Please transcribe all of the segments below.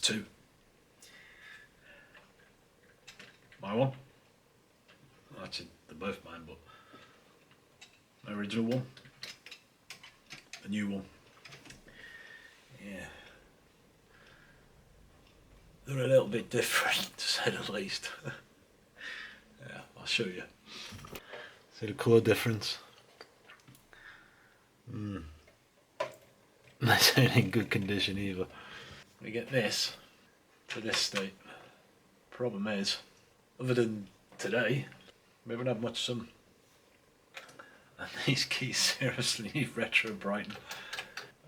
two. My one. Actually, they're both mine, but my original one. A new one. Yeah. They're a little bit different, to say the least. Yeah, I'll show you. See the colour difference? This ain't in good condition either. We get this to this state. Problem is, other than today, we haven't had much sun. And these keys seriously need retro brighten.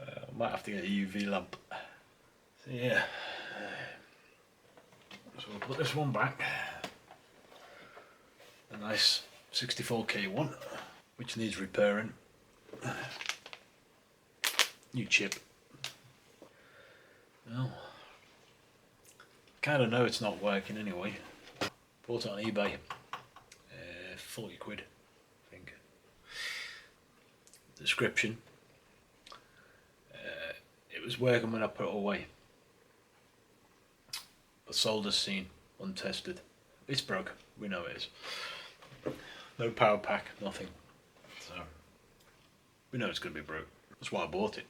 I might have to get a UV lamp. So yeah. So we'll put this one back. A nice 64K one, which needs repairing. New chip. Well, kind of know it's not working anyway. Bought it on eBay. 40 quid, I think. Description. It was working when I put it away. The solder's seen, untested. It's broke, we know it is. No power pack, nothing. So, we know it's going to be broke. That's why I bought it.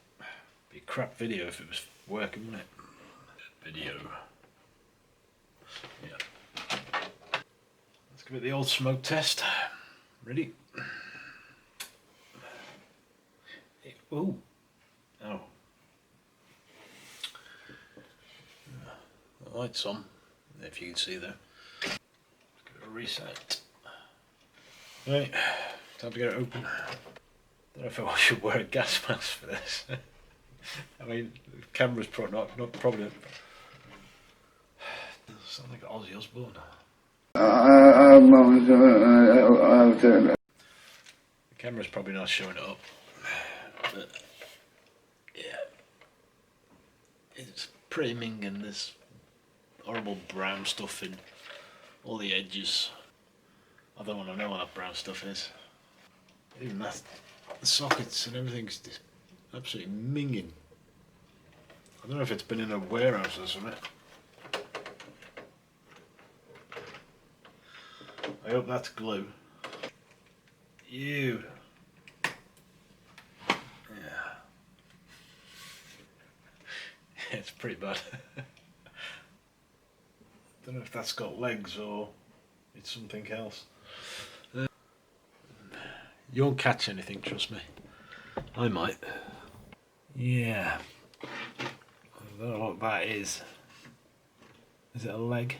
Be a crap video if it was working, wouldn't it? Video. Yeah. Let's give it the old smoke test. Ready? Ooh. Oh. The light's on, if you can see there. Let's give it a reset. Right, time to get it open. Don't know if I should wear a gas mask for this. I mean, the camera's probably not probably. Doesn't sound like Ozzy Osbourne. The camera's probably not showing it up. But yeah, it's priming and there's horrible brown stuff in all the edges. I don't want to know what that brown stuff is. Even that, the sockets and everything's just absolutely minging. I don't know if it's been in a warehouse or something. I hope that's glue. Ew. Yeah. It's pretty bad. Don't know if that's got legs or it's something else. You won't catch anything, trust me. I might. Yeah. I don't know what that is. Is it a leg?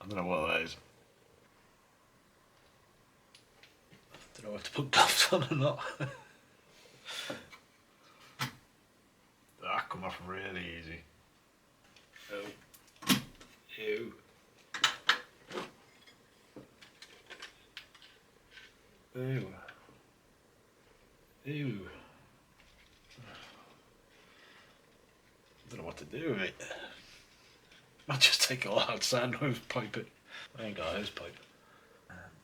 I don't know what that is. Don't know if to put gloves on or not. That come off really easy. Oh. Ew. Ew. Ew. I don't know what to do with it. I'll just take it all outside and hose pipe it. I ain't got a hose pipe.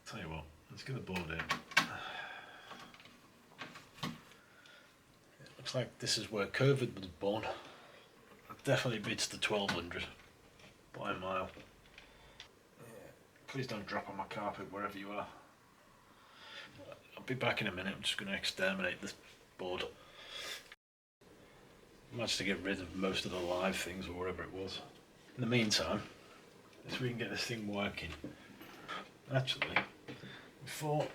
Tell you what, let's get the board in. It looks like this is where COVID was born. It definitely beats the 1200 by a mile. Yeah. Please don't drop on my carpet wherever you are. I'll be back in a minute. I'm just going to exterminate this board. I managed to get rid of most of the live things or whatever it was. In the meantime, if we can get this thing working. Actually, before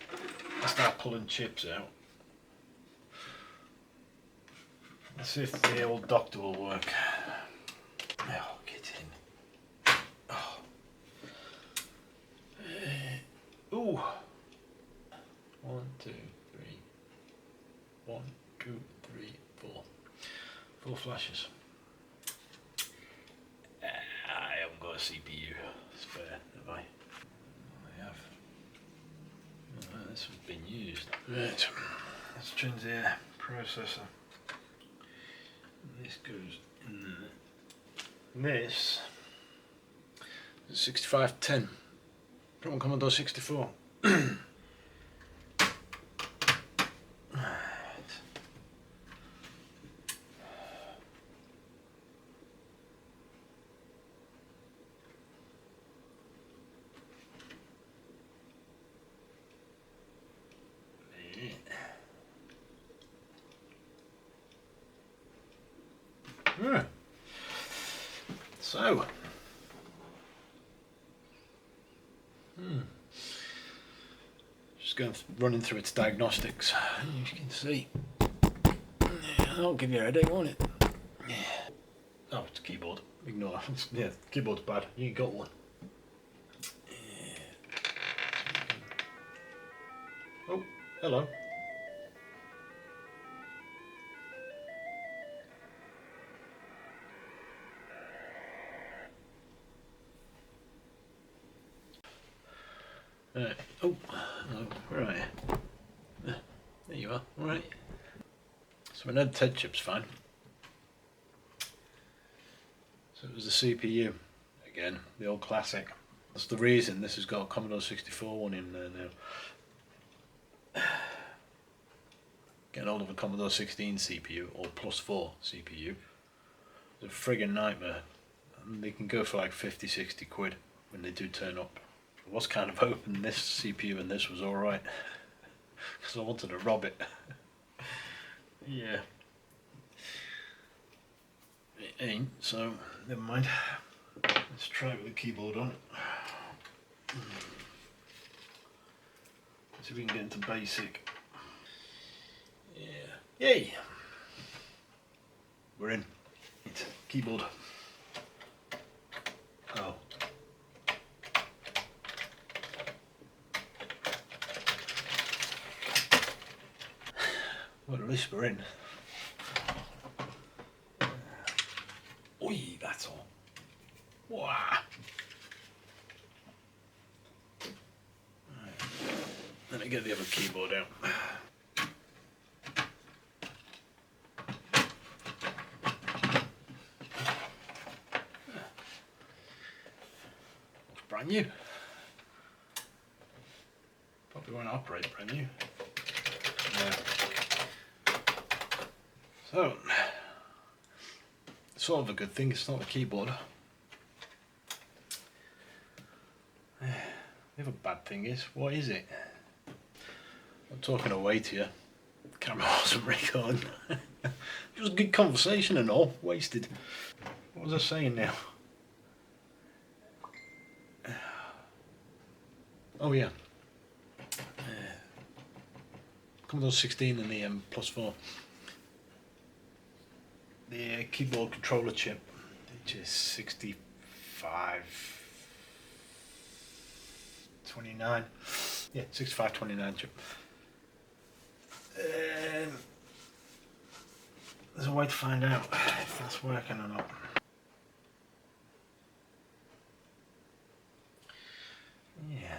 I start pulling chips out, let's see if the old doctor will work. Oh, get in. Oh. Ooh. 1, 2, 3. 1, 2, 3, 4. 4 flashes. I haven't got a CPU spare, have I? I have. Oh, this has been used. Right. Let's change the processor. This goes in there. This is 6510 from Commodore 64. So, just running through its diagnostics. As you can see, that'll give you a headache, won't it? Yeah. Oh, it's a keyboard. Ignore that. Yeah, keyboard's bad. You got one. Oh, hello. Right. Oh, right. There you are. Right. So I know the TED chip's fine. So it was the CPU. Again, the old classic. That's the reason this has got a Commodore 64 one in there now. Getting hold of a Commodore 16 CPU or +4 CPU. It's a friggin' nightmare. And they can go for like 50, 60 quid when they do turn up. I was kind of hoping this CPU and this was alright. Because I wanted to rob it. Yeah. It ain't, so never mind. Let's try it with the keyboard on. Let's see if we can get into basic. Yeah. Yay! We're in. It's keyboard. Oh. Well, at least we're in. Oi, that's all. Wow. Right. Let me get the other keyboard out. Looks brand new. Probably won't operate brand new. Yeah. So, sort of a good thing it's not a keyboard. The other bad thing is, what is it? I'm talking away to you. The camera wasn't recording. It was a good conversation and all, wasted. What was I saying now? Oh yeah. Commodore 16 and the +4. The keyboard controller chip, which is 6529. Yeah, 6529 chip. There's a way to find out if that's working or not. Yeah.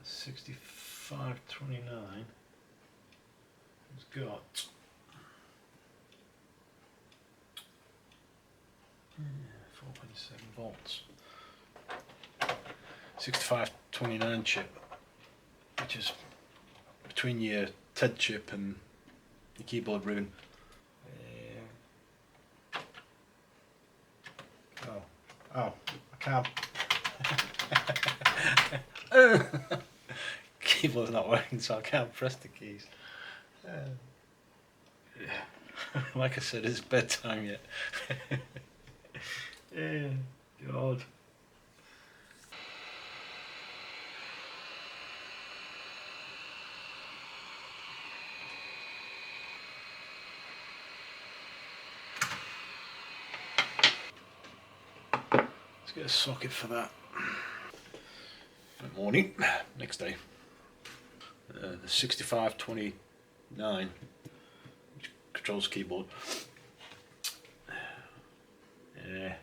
6529 has got 4.7 volts. 6529 chip, which is between your TED chip and your keyboard ribbon. Oh, I can't. Keyboard's not working, so I can't press the keys. Like I said, it's bedtime yet. Yeah, God. Let's get a socket for that. Good morning. Next day. The 6529, which controls keyboard. Yeah.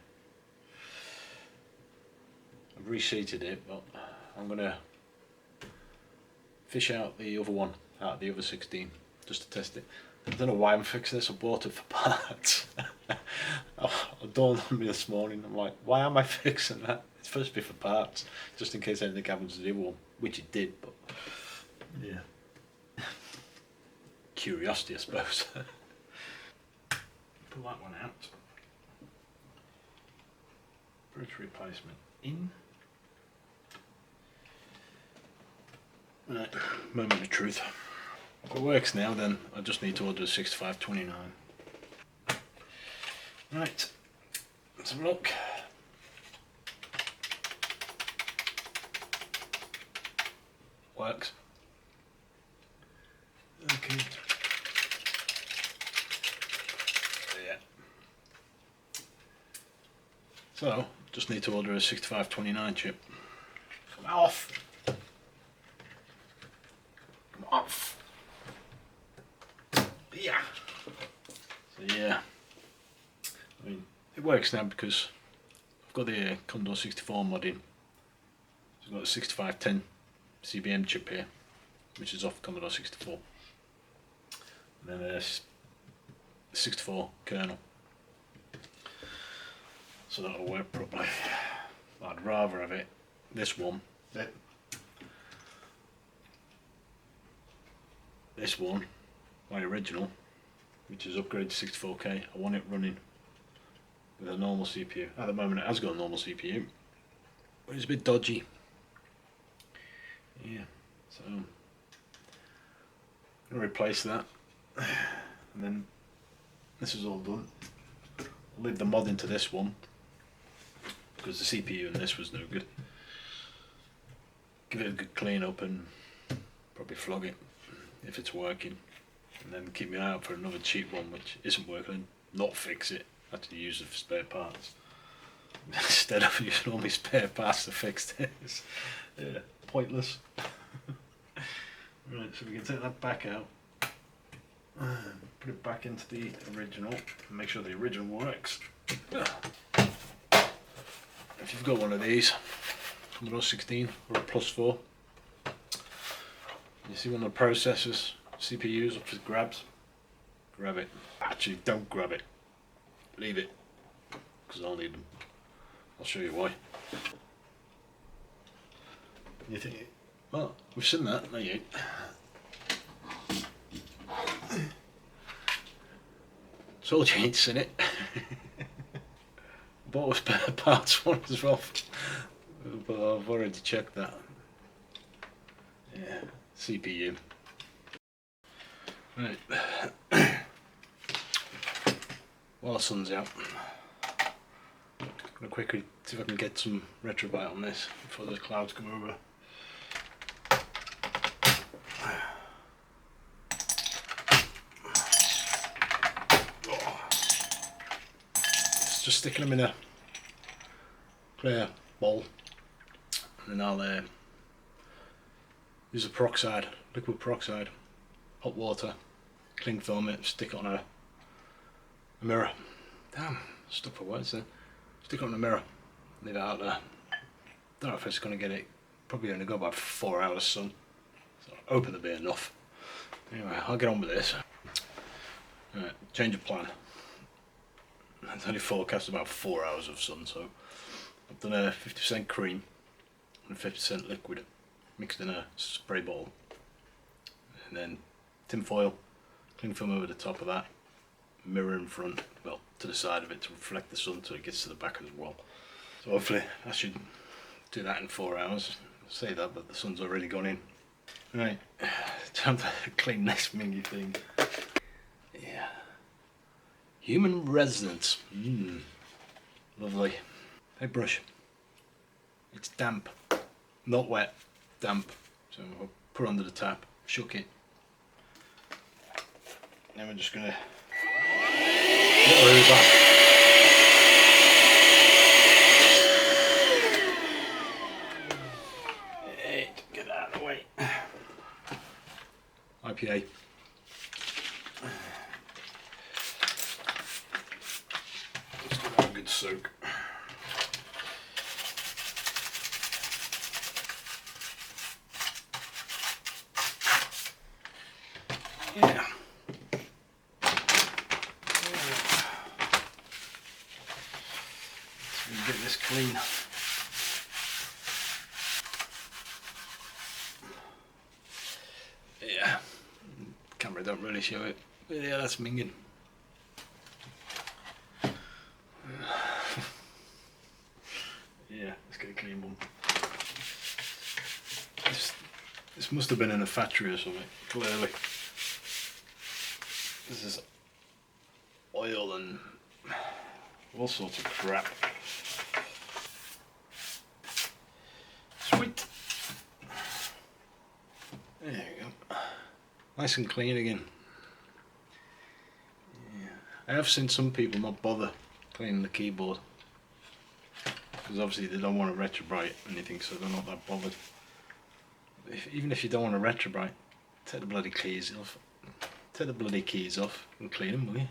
I've reseated it, but I'm gonna fish out the other one, out of the other 16, just to test it. I don't know why I'm fixing this, I bought it for parts. It dawned on me this morning, I'm like, why am I fixing that? It's supposed to be for parts, just in case anything happens to the other one, which it did, but yeah. Curiosity, I suppose. Pull that one out. Bridge replacement in. Right, moment of truth. If it works now, then I just need to order a 6529. Right, Let's have a look. Works. Okay. Yeah. So, just need to order a 6529 chip. Come off! Come off! Yeah! So yeah, I mean, it works now because I've got the Commodore 64 mod in. So I've got a 6510 CBM chip here, which is off Commodore 64. And then a 64 kernel. So that'll work properly. I'd rather have it, this one, my original, which is upgraded to 64K, I want it running with a normal CPU. At the moment it has got a normal CPU, but it's a bit dodgy. Yeah, so I'm going to replace that, and then this is all done. I'll leave the mod into this one, because the CPU in this was no good. Give it a good clean up and probably flog it if it's working, and then keep my eye out for another cheap one which isn't working, not fix it, actually use it for spare parts instead of using all my spare parts to fix this. Yeah, pointless. Right, so we can take that back out, put it back into the original and make sure the original works. If you've got one of these, Commodore 16 or a +4, you see one of the processors, CPUs up for grabs, grab it. Actually, don't grab it, leave it, because I'll need them. I'll show you why. You think, well, we've seen that, no you. Told you ain't seen it. Bought a spare parts one as well, but I've already checked that. Yeah, CPU. Right. While the sun's out, I'm gonna quickly see if I can get some retrobite on this before the clouds come over. Just sticking them in a clear bowl, and then I'll use a peroxide, liquid peroxide, hot water, cling film it, stick it on a mirror. Damn, stuck for words there. Stick it on a mirror, leave it out there. Don't know if it's going to get it, probably only go about 4 hours sun, so I hope it'll be enough. Anyway, I'll get on with this. Right, change of plan. It's only forecast about 4 hours of sun, so I've done a 50% cream and 50% liquid mixed in a spray bottle, and then tin foil, cling film over the top of that, mirror in front, well, to the side of it to reflect the sun so it gets to the back as well. So hopefully I should do that in 4 hours. I say that, but the sun's already gone in. Right, time to clean this mingy thing. Yeah. Human resonance. Lovely. Paintbrush. It's damp. Not wet. Damp. So I'll put it under the tap. Shook it. Then we're just going to get over. Get that out of the way. IPA. Good soak. Yeah. So we get this clean. Yeah. Camera don't really show it. But yeah, that's minging. Yeah, let's get a clean one. This must have been in a factory or something, clearly. This is oil and all sorts of crap. Sweet. There you go. Nice and clean again. Yeah. I have seen some people not bother cleaning the keyboard because obviously they don't want to retrobrite anything, so they're not that bothered. Even if you don't want to retrobrite, take the bloody keys off. Take the bloody keys off and clean them, will you?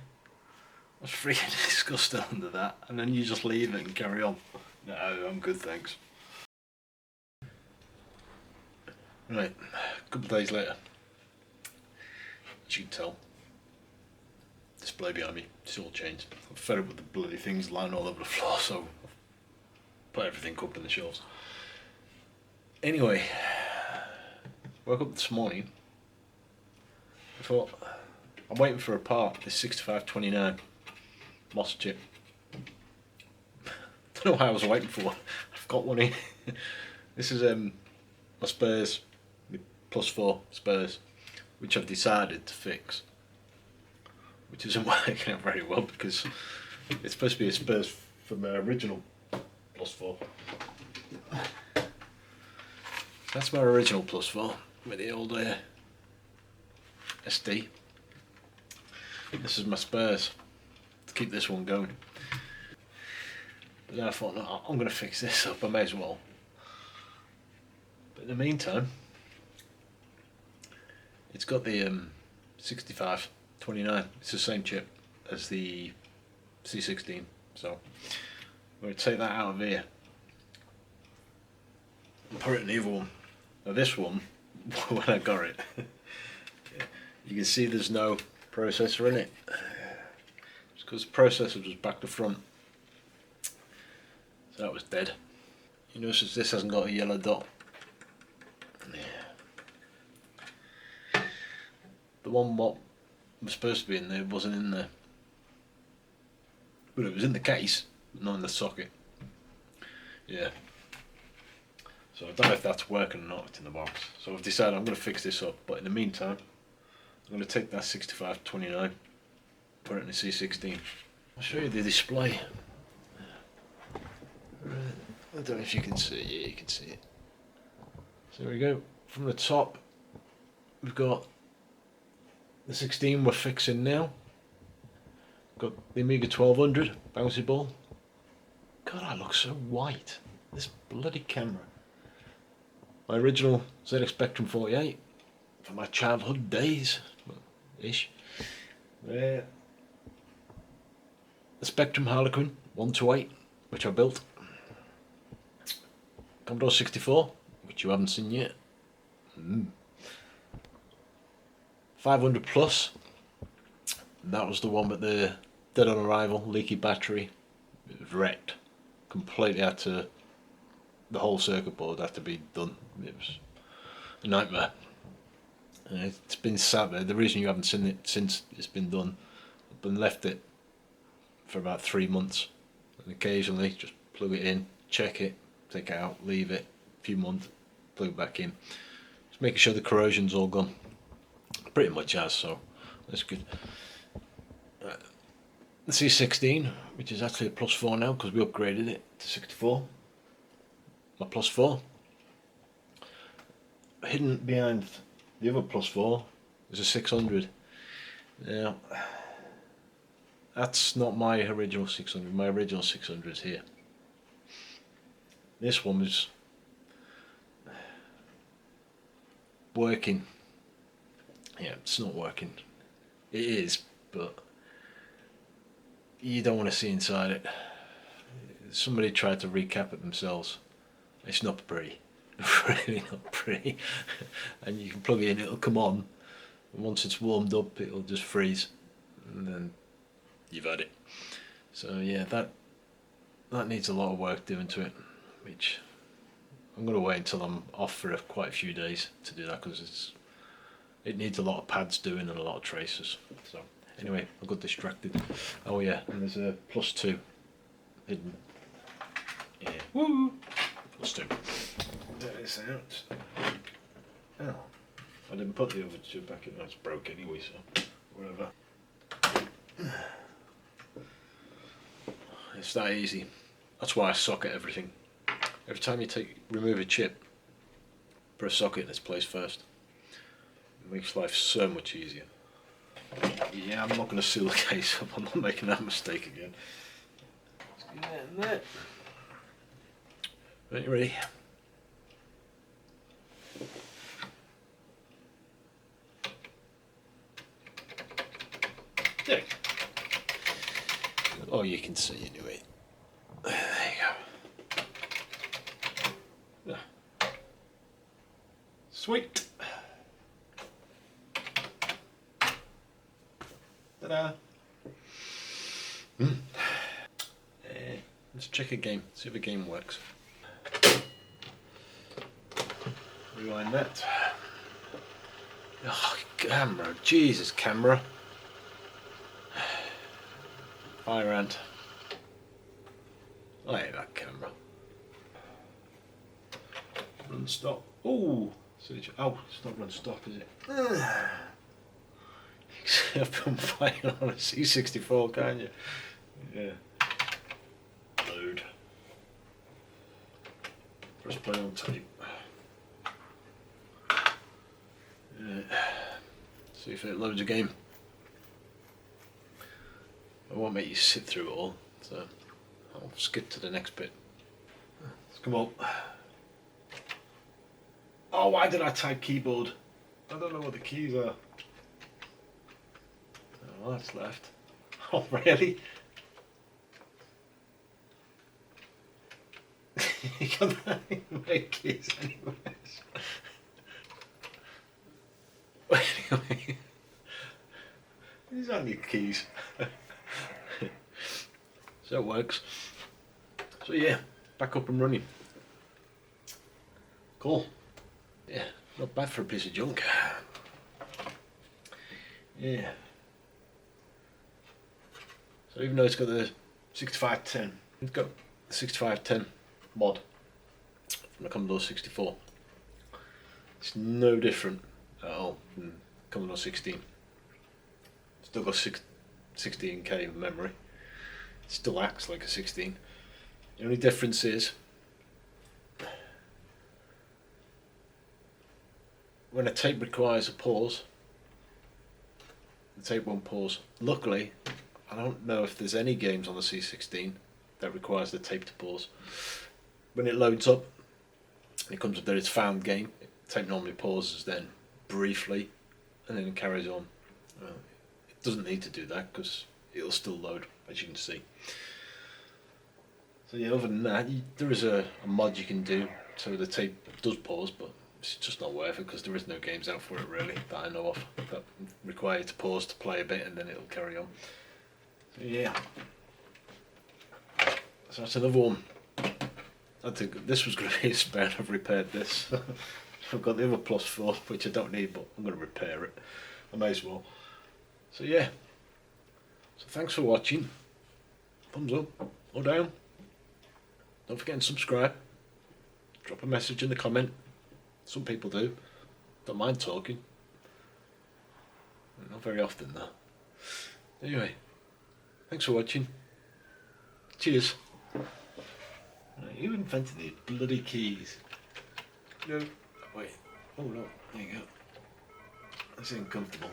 I was freaking disgusted under that, and then you just leave it and carry on. No, I'm good, thanks. Right, a couple of days later, as you can tell, display behind me, it's all changed. I'm fed up with the bloody things lying all over the floor, so I've put everything up in the shelves. Anyway, woke up this morning, I thought, I'm waiting for a part, this 6529 MOS chip. Don't know what I was waiting for, I've got one in. This is my spares, my +4 spares, which I've decided to fix. Which isn't working out very well because it's supposed to be a spares from my original +4. That's my original +4 with the old SD. This is my spares to keep this one going. But then I thought, no, I'm going to fix this up, I may as well. But in the meantime, it's got the 6529. It's the same chip as the C16, so I'm going to take that out of here and put it in the other one. Now this one, when I got it, you can see there's no processor in it. It's because the processor was back to front, so that was dead. You notice this hasn't got a yellow dot. The one what was supposed to be in there wasn't in there, but it was in the case, but not in the socket. Yeah. So I don't know if that's working or not. It's in the box. So I've decided I'm going to fix this up. But in the meantime, I'm going to take that 6529, put it in the C16. I'll show you the display. I don't know if you can see it. Yeah, you can see it. So there we go. From the top, we've got the 16 we're fixing now. Got the Amiga 1200 bouncy ball. God, I look so white. This bloody camera. My original ZX Spectrum 48 from my childhood days, ish. The Spectrum Harlequin 128, which I built. Commodore 64, which you haven't seen yet. 500 plus. That was the one with the dead on arrival, leaky battery. It was wrecked. Completely had to. The whole circuit board had to be done. It was a nightmare. It's been sat there. The reason you haven't seen it since it's been done, I've been left it for about 3 months, and occasionally just plug it in, check it, take it out, leave it a few months, plug it back in, just making sure the corrosion's all gone. Pretty much has, so that's good. The C16, which is actually a +4 now because we upgraded it to 64. My +4. Hidden behind the other +4 is a 600. Now, that's not my original 600. My original 600 is here. This one is working. Yeah, it's not working. It is, but you don't want to see inside it. Somebody tried to recap it themselves. It's not pretty. Really not pretty. And you can plug it in, it'll come on, and once it's warmed up it'll just freeze, and then you've had it. So yeah, that needs a lot of work doing to it, which I'm going to wait until I'm off for quite a few days to do that, because it needs a lot of pads doing and a lot of tracers. So anyway, I got distracted. Oh yeah, and there's a +2 hidden. Yeah. Woo! +2. That is out. Oh, I didn't put the other two back in. That's broke anyway, so whatever. It's that easy. That's why I socket everything. Every time you remove a chip, put a socket in its place first. It makes life so much easier. Yeah, I'm not going to seal the case up. I'm not making that mistake again. Let's get that in there. Right, you ready? There. Oh, you can see anyway. There you go. Yeah. Sweet. Ta-da. Let's check a game, see if a game works. Rewind that. Oh, camera, Jesus, camera. Fire ant. I hate that camera. Run stop. Oh, it's not run stop, is it? I've been playing on a C16, can't you? Yeah. Load. Press play on tape. See if it loads a game. I won't make you sit through it all, so I'll skip to the next bit. Let's come up. Oh, why did I type keyboard? I don't know what the keys are. Oh, that's left. Oh, really? You can't make keys anyways. Anyway, these aren't your keys. So it works. So yeah, back up and running. Cool. Yeah, not bad for a piece of junk. Yeah. So even though it's got the 6510, it's got the 6510 mod from the Commodore 64. It's no different at all from Commodore 16. Still got 16K of memory. It still acts like a 16. The only difference is when a tape requires a pause, the tape won't pause. Luckily, I don't know if there's any games on the C16 that requires the tape to pause. When it loads up, it comes up there, it's found game. The tape normally pauses then briefly and then it carries on. It doesn't need to do that because it'll still load, as you can see. So yeah, other than that, there is a mod you can do so the tape does pause, but it's just not worth it because there is no games out for it really that I know of that require you to pause to play a bit and then it'll carry on. So yeah, so that's another one. I think this was going to be a spare. I've repaired this. I've got the other +4 which I don't need, but I'm going to repair it. I may as well. So yeah, so thanks for watching. Thumbs up or down. Don't forget to subscribe. Drop a message in the comment. Some people do. Don't mind talking. Not very often though. Anyway, thanks for watching. Cheers. Right, who invented these bloody keys? No. Wait. Oh no. There you go. That's uncomfortable.